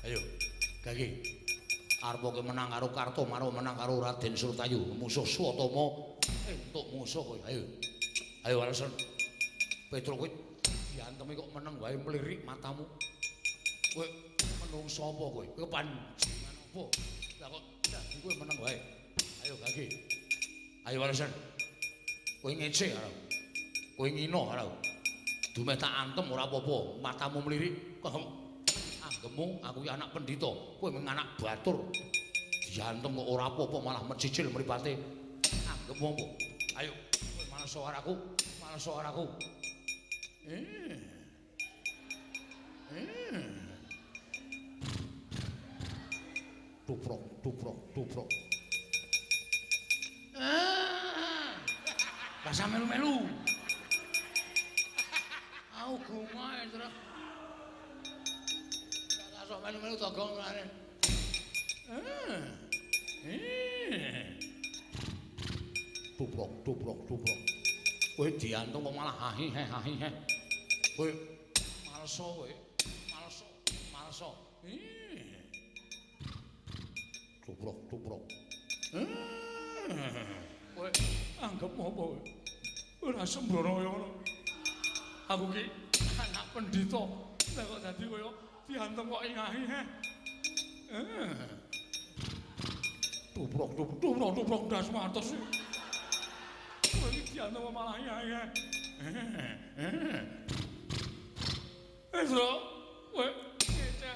Ayo, Gage. Arep kowe menang karo Kartomaro, menang karo Raden Surtayu, musuh Swatama entuk musuh kowe. Ayo. Ayo Walesan. Petro kowe diantemi kok meneng wae mlirik matamu. Kowe menungso apa kowe? Kowe panjenengan apa? Lah kok dadi kowe meneng wae. Ayo Gage. Ayo Walesan. Kowe ngece karo. Kowe ngino karo. Dumeh tak antem ora apa-apa, matamu mlirik kok anggemu aku iki anak pendhita, kowe mung anak batur. Diantem kok ora apa-apa malah mecicil mripate. Anggemu apa? Ayo, kowe malah suaraku, malah suaraku. Tuprok, tuprok, tuprok. Rasa melu-melu. Aku gumae terus. Sok melu-melu togong ngene. Tuprok, tuprok, tuprok. Kowe diantung kok malah hahi-hahi. Kowe malso kowe. Malso, malso. Tuprok, tuprok. Kowe anggap apa kowe? Ora sembrono ngono. Aku ki anak pendhita. Lah kok dadi koyo diantem kok ngahi he. Tuprok, tuprok, tuprok ndas matos. Kowe iki diantem kok malah ngahi he. Esro, kowe ngece.